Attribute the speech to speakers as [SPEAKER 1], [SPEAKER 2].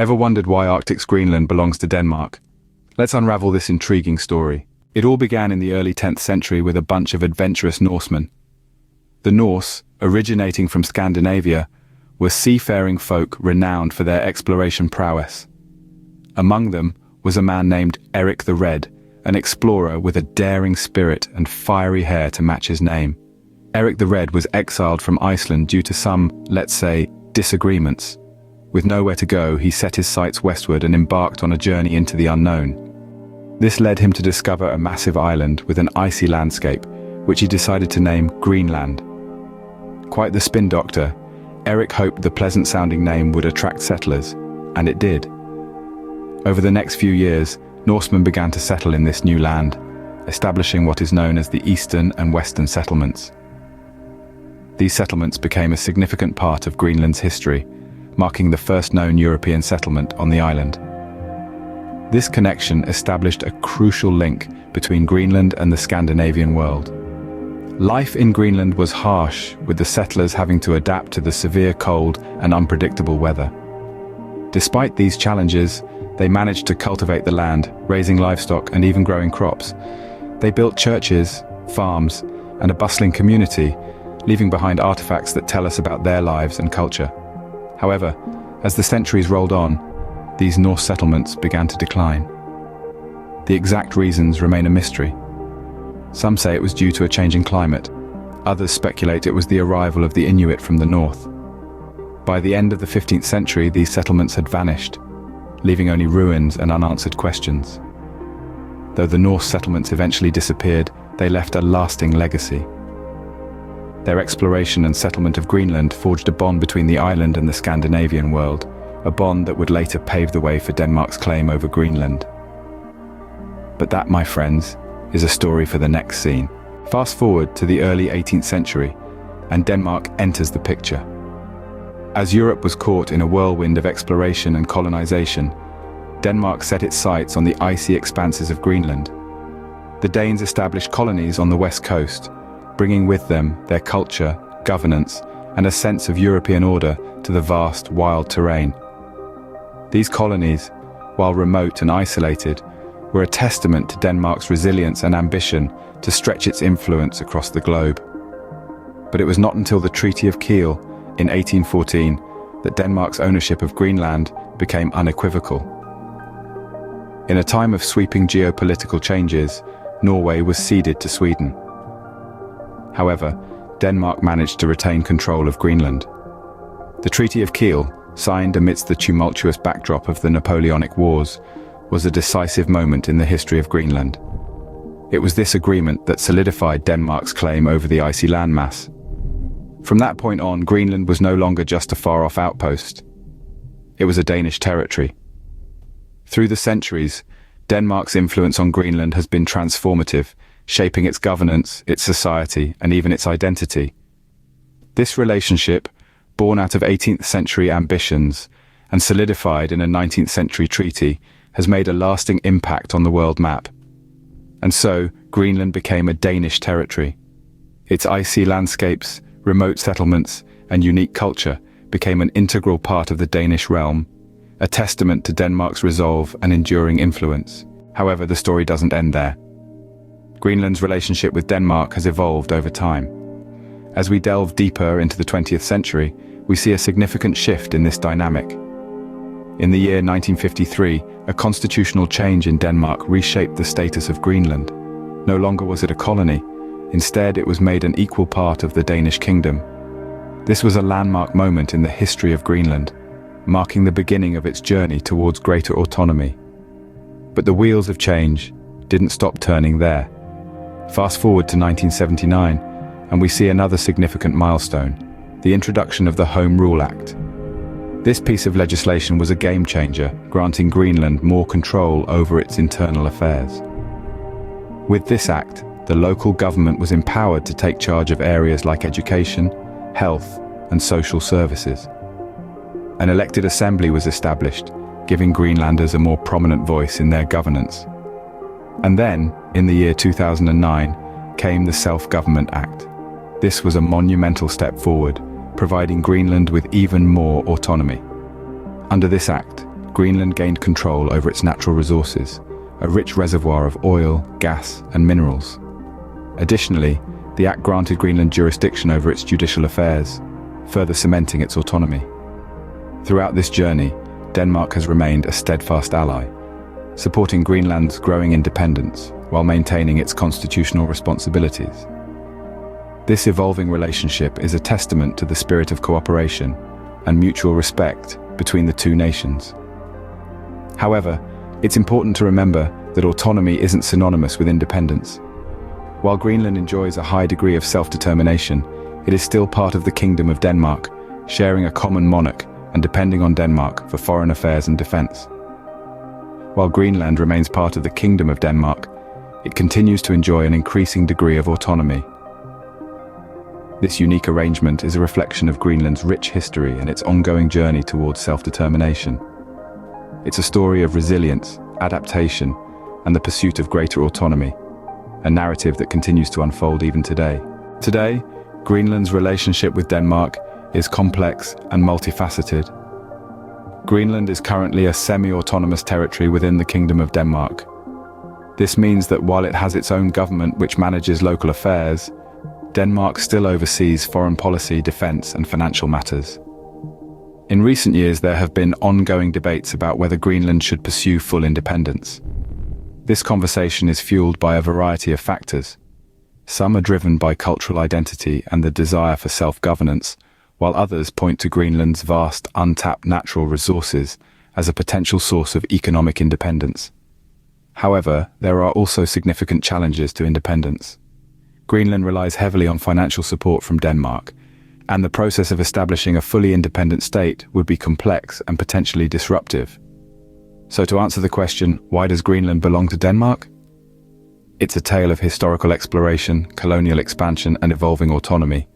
[SPEAKER 1] Ever wondered why Arctic's Greenland belongs to Denmark? Let's unravel this intriguing story. It all began in the early 10th century with a bunch of adventurous Norsemen. The Norse, originating from Scandinavia, were seafaring folk renowned for their exploration prowess. Among them was a man named Eric the Red, an explorer with a daring spirit and fiery hair to match his name. Eric the Red was exiled from Iceland due to some, let's say, disagreements. With nowhere to go, he set his sights westward and embarked on a journey into the unknown. This led him to discover a massive island with an icy landscape, which he decided to name Greenland. Quite the spin doctor, Eric hoped the pleasant-sounding name would attract settlers, and it did. Over the next few years, Norsemen began to settle in this new land, establishing what is known as the Eastern and Western settlements. These settlements became a significant part of Greenland's history, marking the first known European settlement on the island. This connection established a crucial link between Greenland and the Scandinavian world. Life in Greenland was harsh, with the settlers having to adapt to the severe cold and unpredictable weather. Despite these challenges, they managed to cultivate the land, raising livestock and even growing crops. They built churches, farms, and a bustling community, leaving behind artifacts that tell us about their lives and culture. However, as the centuries rolled on, these Norse settlements began to decline. The exact reasons remain a mystery. Some say it was due to a changing climate. Others speculate it was the arrival of the Inuit from the north. By the end of the 15th century, these settlements had vanished, leaving only ruins and unanswered questions. Though the Norse settlements eventually disappeared, they left a lasting legacy. Their exploration and settlement of Greenland forged a bond between the island and the Scandinavian world, a bond that would later pave the way for Denmark's claim over Greenland. But that, my friends, is a story for the next scene. Fast forward to the early 18th century, and Denmark enters the picture. As Europe was caught in a whirlwind of exploration and colonization, Denmark set its sights on the icy expanses of Greenland. The Danes established colonies on the west coast, bringing with them their culture, governance, and a sense of European order to the vast, wild terrain. These colonies, while remote and isolated, were a testament to Denmark's resilience and ambition to stretch its influence across the globe. But it was not until the Treaty of Kiel in 1814 that Denmark's ownership of Greenland became unequivocal. In a time of sweeping geopolitical changes, Norway was ceded to Sweden. However, Denmark managed to retain control of Greenland. The Treaty of Kiel, signed amidst the tumultuous backdrop of the Napoleonic Wars, was a decisive moment in the history of Greenland. It was this agreement that solidified Denmark's claim over the icy landmass. From that point on, Greenland was no longer just a far-off outpost. It was a Danish territory. Through the centuries, Denmark's influence on Greenland has been transformative, shaping its governance, its society, and even its identity. This relationship, born out of 18th century ambitions and solidified in a 19th century treaty, has made a lasting impact on the world map. And so, Greenland became a Danish territory. Its icy landscapes, remote settlements, and unique culture became an integral part of the Danish realm, a testament to Denmark's resolve and enduring influence. However, the story doesn't end there. Greenland's relationship with Denmark has evolved over time. As we delve deeper into the 20th century, we see a significant shift in this dynamic. In the year 1953, a constitutional change in Denmark reshaped the status of Greenland. No longer was it a colony. Instead, it was made an equal part of the Danish kingdom. This was a landmark moment in the history of Greenland, marking the beginning of its journey towards greater autonomy. But the wheels of change didn't stop turning there. Fast forward to 1979, and we see another significant milestone, the introduction of the Home Rule Act. This piece of legislation was a game changer, granting Greenland more control over its internal affairs. With this act, the local government was empowered to take charge of areas like education, health, and social services. An elected assembly was established, giving Greenlanders a more prominent voice in their governance. And then, in the year 2009, came the Self-Government Act. This was a monumental step forward, providing Greenland with even more autonomy. Under this act, Greenland gained control over its natural resources, a rich reservoir of oil, gas, and minerals. Additionally, the Act granted Greenland jurisdiction over its judicial affairs, further cementing its autonomy. Throughout this journey, Denmark has remained a steadfast ally, supporting Greenland's growing independence while maintaining its constitutional responsibilities. This evolving relationship is a testament to the spirit of cooperation and mutual respect between the two nations. However, it's important to remember that autonomy isn't synonymous with independence. While Greenland enjoys a high degree of self-determination, it is still part of the Kingdom of Denmark, sharing a common monarch and depending on Denmark for foreign affairs and defense. While Greenland remains part of the Kingdom of Denmark, it continues to enjoy an increasing degree of autonomy. This unique arrangement is a reflection of Greenland's rich history and its ongoing journey towards self-determination. It's a story of resilience, adaptation, and the pursuit of greater autonomy, a narrative that continues to unfold even today. Today, Greenland's relationship with Denmark is complex and multifaceted. Greenland is currently a semi-autonomous territory within the Kingdom of Denmark. This means that while it has its own government which manages local affairs, Denmark still oversees foreign policy, defense, and financial matters. In recent years, there have been ongoing debates about whether Greenland should pursue full independence. This conversation is fueled by a variety of factors. Some are driven by cultural identity and the desire for self-governance, while others point to Greenland's vast, untapped natural resources as a potential source of economic independence. However, there are also significant challenges to independence. Greenland relies heavily on financial support from Denmark, and the process of establishing a fully independent state would be complex and potentially disruptive. So to answer the question, why does Greenland belong to Denmark? It's a tale of historical exploration, colonial expansion, and evolving autonomy.